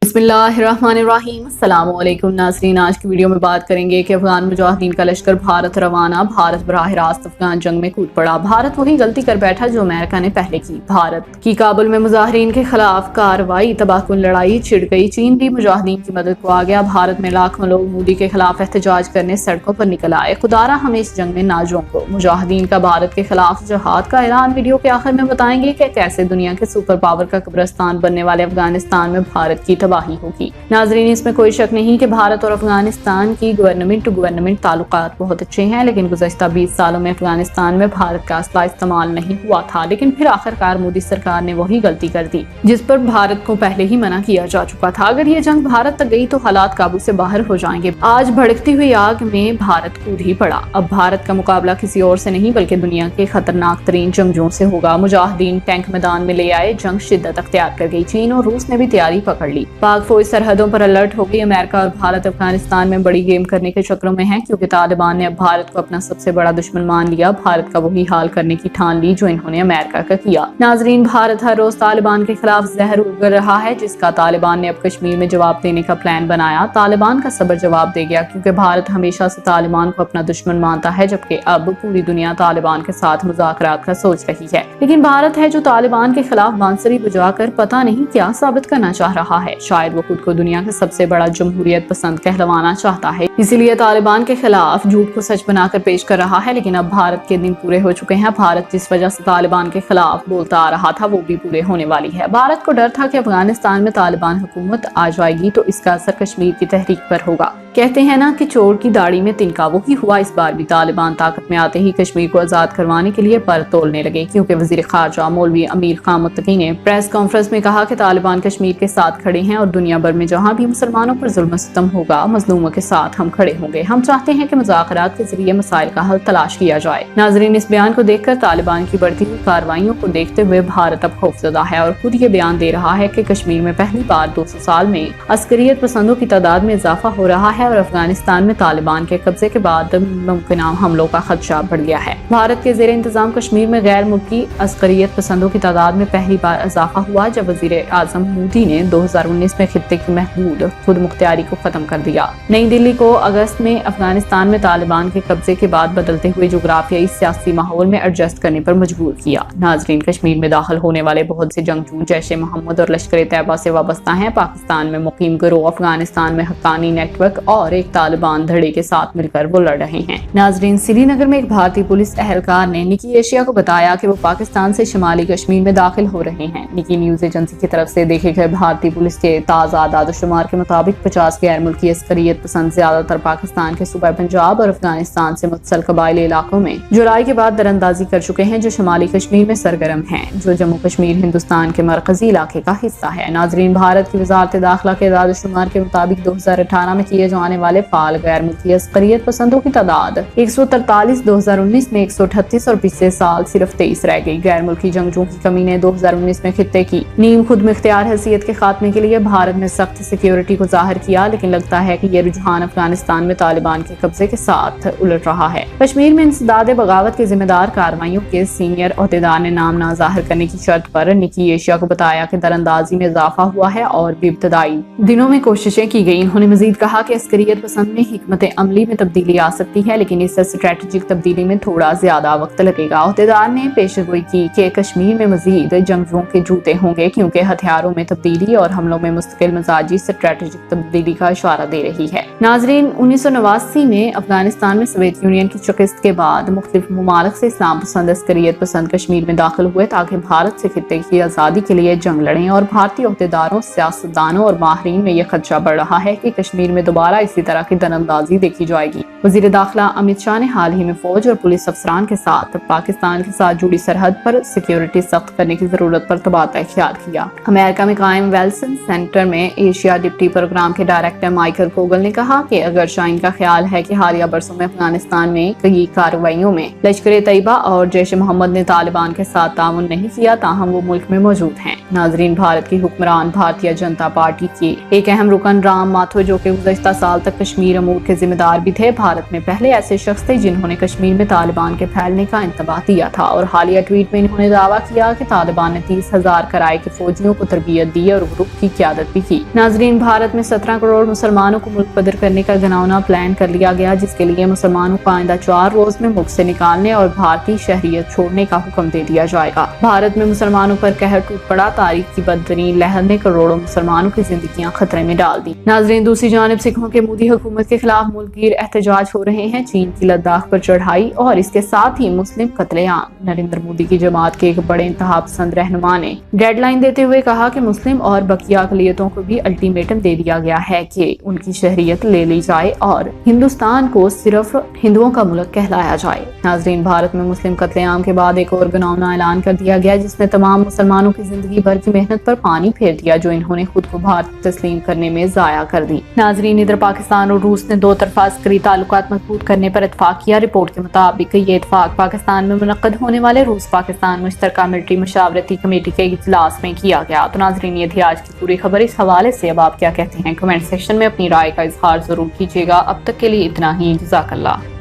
बिस्मिल्लाहिर्रहमानिर्रहीम। अस्सलाम वालेकुम नाज़रीन, आज की वीडियो में बात करेंगे कि अफगान मुजाहिदीन का लश्कर भारत रवाना। भारत बराह रास्त अफगान जंग में कूद पड़ा। भारत वही गलती कर बैठा जो अमेरिका ने पहले की। भारत की काबुल में मुजाहिरीन के खिलाफ कार्रवाई, तबाहकुन लड़ाई छिड़ गई। चीन भी मुजाहिदीन की मदद को आ गया। भारत में लाखों लोग मोदी के खिलाफ एहतजाज करने सड़कों पर निकल आए। खुदारा हमें इस जंग में ना झोंको। मुजाहिदीन का भारत के खिलाफ जहाद का ऐलान। वीडियो के आखिर में बताएंगे कि कैसे दुनिया के सुपर पावर का कब्रिस्तान बनने वाले अफगानिस्तान में भारत की तबाही होगी। नाजरीन, इसमें कोई शक नहीं कि भारत और अफगानिस्तान की गवर्नमेंट टू गवर्नमेंट ताल्लुकात बहुत अच्छे हैं, लेकिन गुज़श्ता 20 सालों में अफगानिस्तान में भारत का असला इस्तेमाल नहीं हुआ था। लेकिन फिर आखिरकार मोदी सरकार ने वही गलती कर दी जिस पर भारत को पहले ही मना किया जा चुका था। अगर ये जंग भारत तक गई तो हालात काबू से बाहर हो जाएंगे। आज भड़कती हुई आग में भारत कूद ही पड़ा। अब भारत का मुकाबला किसी और से नहीं बल्कि दुनिया के खतरनाक तरीन जंगजों से होगा। मुजाहिदीन टैंक मैदान में ले आए। जंग शिद्दत अख्तियार कर गई। चीन और रूस ने भी तैयारी पकड़ ली। पाक फौज सरहदों पर अलर्ट हो गई। अमेरिका और भारत अफगानिस्तान में बड़ी गेम करने के चक्रों में हैं, क्योंकि तालिबान ने अब भारत को अपना सबसे बड़ा दुश्मन मान लिया। भारत का वही हाल करने की ठान ली जो इन्होंने अमेरिका का किया। नाजरीन, भारत हर रोज तालिबान के खिलाफ जहर उगल रहा है, जिसका तालिबान ने अब कश्मीर में जवाब देने का प्लान बनाया। तालिबान का सब्र जवाब दे गया, क्योंकि भारत हमेशा से तालिबान को अपना दुश्मन मानता है, जबकि अब पूरी दुनिया तालिबान के साथ मुज़ाकरात का सोच रही है। लेकिन भारत है जो तालिबान के खिलाफ बांसुरी बजाकर पता नहीं क्या साबित करना चाह रहा है। शायद वो खुद को दुनिया के सबसे बड़ा जमहूरियत पसंद कहलवाना चाहता है, इसीलिए तालिबान के खिलाफ झूठ को सच बनाकर पेश कर रहा है। लेकिन अब भारत के दिन पूरे हो चुके हैं। भारत जिस वजह से तालिबान के खिलाफ बोलता आ रहा था वो भी पूरे होने वाली है। भारत को डर था कि अफगानिस्तान में तालिबान हुकूमत आ जाएगी तो इसका असर कश्मीर की तहरीक पर होगा। कहते हैं ना कि चोर की दाढ़ी में तिनका, वो ही हुआ इस बार भी। तालिबान ताकत में आते ही कश्मीर को आजाद करवाने के लिए पर तोलने लगे, क्योंकि वजीर खारजा मौलवी अमीर खान मुत्तकी ने प्रेस कॉन्फ्रेंस में कहा कि तालिबान कश्मीर के साथ खड़े हैं और दुनिया भर में जहां भी मुसलमानों पर जुल्म सितम होगा मजलूमों के साथ हम खड़े होंगे। हम चाहते हैं कि मुज़ाकरात के जरिए मसाइल का हल तलाश किया जाए। नाजरीन, इस बयान को देखकर तालिबान की बढ़ती हुई कार्रवाइयों को देखते हुए भारत अब खौफजदा है और खुद ये बयान दे रहा है कि कश्मीर में पहली बार 200 साल में अस्करियत पसंदों की तादाद में इजाफा हो रहा है और अफगानिस्तान में तालिबान के कब्जे के बाद मुमकिन हमलों का खदशा बढ़ गया है। भारत के ज़ेर इंतजाम कश्मीर में गैर मुल्की अस्करियत पसंदों की तादाद में पहली बार इजाफा हुआ जब वजीर आजम मोदी ने 2019 में खित्ते की महदूद खुद मुख्तियारी को खत्म कर दिया। नई दिल्ली को अगस्त में अफगानिस्तान में तालिबान के कब्जे के बाद बदलते हुए जोग्राफियाई सियासी माहौल में एडजस्ट करने पर मजबूर किया। नाजरीन, कश्मीर में दाखिल होने वाले बहुत से जंगजू जैश ए मोहम्मद और लश्कर तैयबा से वाबस्ता हैं। पाकिस्तान में मुकीम गिरोह, अफगानिस्तान में हक्कानी नेटवर्क और एक तालिबान धड़े के साथ मिलकर वो लड़ रहे हैं। नाजरीन, श्रीनगर में एक भारतीय पुलिस एहलकार ने निकी एशिया को बताया कि वो पाकिस्तान से शुमाली कश्मीर में दाखिल हो रहे हैं। निकी न्यूज एजेंसी की तरफ से देखे गए भारतीय पुलिस के ताज़ा आदादोशुमार के मुताबिक 50 गैर मुल्की अस्करियत पसंद ज्यादातर पाकिस्तान के सूबा पंजाब और अफगानिस्तान से मुत्तसिल कबायली इलाकों में जुलाई के बाद दरअंदाजी कर चुके हैं, जो शुमाली कश्मीर में सरगर्म हैं, जो जम्मू कश्मीर हिंदुस्तान के मरकजी इलाके का हिस्सा है। नाजरीन, भारत की वजारत दाखिला के आदादोशुमार के मुताबिक 2018 में किए जाने वाले फाल गैर मुल्की अस्करियत पसंदों की तादाद 143, 2019 में 138 और पिछले साल सिर्फ 23 रह गई। गैर मुल्की जंगजों की कमी ने 2019 में खित्ते की नीम खुद मुख्तियार हैसियत के खात्मे के लिए भारत में सख्त सिक्योरिटी को जाहिर किया, लेकिन लगता है कि ये रुझान अफगानिस्तान में तालिबान के कब्जे के साथ उलट रहा है। कश्मीर में इंसदाद बगावत के जिम्मेदार कार्रवाइयों के सीनियर ओहदेदार ने नाम ना जाहिर करने की शर्त पर निकी एशिया को बताया कि दरअंदाजी में इजाफा हुआ है और भी इब्तदाई दिनों में कोशिशें की गई। उन्होंने मजीद कहा कि अस्करियत पसंद में हिकमत अमली में तब्दीली आ सकती है, लेकिन इस स्ट्रेटेजिक तब्दीली में थोड़ा ज्यादा वक्त लगेगा। ओहदेदार ने पेशगोई की कि कश्मीर में मजीद जंगजुओं के जूते होंगे, क्योंकि हथियारों में तब्दीली और हमलों में मुस्तकिल मजाजी स्ट्रेटेजिक तब्दीली का इशारा दे रही है। नाजरीन, 1989 में अफगानिस्तान में सोवियत यूनियन की शिकस्त के बाद मुख्तलिफ ममालिक से इस्लाम पसंद अस्करियत पसंद कश्मीर में दाखिल हुए ताकि भारत से खित्ते की आज़ादी के लिए जंग लड़ें, और भारतीय ओहदेदारों, सियासतदानों और माहरीन में यह खदशा बढ़ रहा है कि कश्मीर में दोबारा इसी तरह की दरअंदाजी देखी जाएगी। वजीर दाखिला अमित शाह ने हाल ही में फौज और पुलिस अफसरान के साथ पाकिस्तान के साथ जुड़ी सरहद पर सिक्योरिटी सख्त करने की जरूरत पर तबादला ख्याल किया। अमेरिका में कायम वेल्सन सेंटर में एशिया डिप्टी प्रोग्राम के डायरेक्टर माइकल कोगल ने कहा कि अगर शाइन का ख्याल है कि हालिया बरसों में अफगानिस्तान में कई कार्रवाइयों में लश्कर तैयबा और जैश मोहम्मद ने तालिबान के साथ ताउन नहीं किया, ताहम वो मुल्क में मौजूद हैं। नाजरीन, भारत की हुक्मरान भारतीय जनता पार्टी के एक अहम रुकन राम माथुर, जो कि गुज़श्ता साल سال تک کشمیر امور کے ذمہ دار بھی تھے۔ بھارت میں پہلے ایسے شخص تھے جنہوں نے کشمیر میں طالبان کے پھیلنے کا انتباہ دیا تھا، اور حالیہ ٹویٹ میں انہوں نے دعویٰ کیا کہ طالبان نے 30,000 کرائے کے فوجیوں کو تربیت دی اور گروپ کی قیادت بھی کی۔ ناظرین، بھارت میں 17 کروڑ مسلمانوں کو ملک بدر کرنے کا گھناؤنا پلان کر لیا گیا، جس کے لیے مسلمانوں کو آئندہ 4 روز میں ملک سے نکالنے اور بھارتی شہریت چھوڑنے کا حکم دے دیا جائے گا۔ بھارت میں مسلمانوں پر قہر ٹوٹ پڑا۔ تاریخ کی بدترین لہر نے کروڑوں مسلمانوں کی زندگیاں خطرے میں ڈال دی۔ ناظرین، دوسری جانب سکھوں کے مودی حکومت کے خلاف ملک گیر احتجاج ہو رہے ہیں۔ چین کی لداخ پر چڑھائی اور اس کے ساتھ ہی مسلم قتل عام۔ نریندر مودی کی جماعت کے ایک بڑے انتہا پسند رہنما نے ڈیڈ لائن دیتے ہوئے کہا کہ مسلم اور بقیہ اقلیتوں کو بھی الٹیمیٹم دے دیا گیا ہے کہ ان کی شہریت لے لی جائے اور ہندوستان کو صرف ہندوؤں کا ملک کہلایا جائے۔ ناظرین، بھارت میں مسلم قتل عام کے بعد ایک اور گھناؤنا اعلان کر دیا گیا جس نے تمام مسلمانوں کی زندگی بھر کی محنت پر پانی پھیر دیا جو انہوں نے خود کو بھارت تسلیم کرنے میں ضائع کر دی۔ ناظرین، ادھر پاکستان اور روس نے دو طرفہ عسکری تعلقات مضبوط کرنے پر اتفاق کیا۔ رپورٹ کے مطابق یہ اتفاق پاکستان میں منعقد ہونے والے روس پاکستان مشترکہ ملٹری مشاورتی کمیٹی کے اجلاس میں کیا گیا۔ تو ناظرین، یہ تھی آج کی پوری خبر۔ اس حوالے سے اب آپ کیا کہتے ہیں؟ کمنٹ سیکشن میں اپنی رائے کا اظہار ضرور کیجیے گا۔ اب تک کے لیے اتنا ہی، جزاک اللہ۔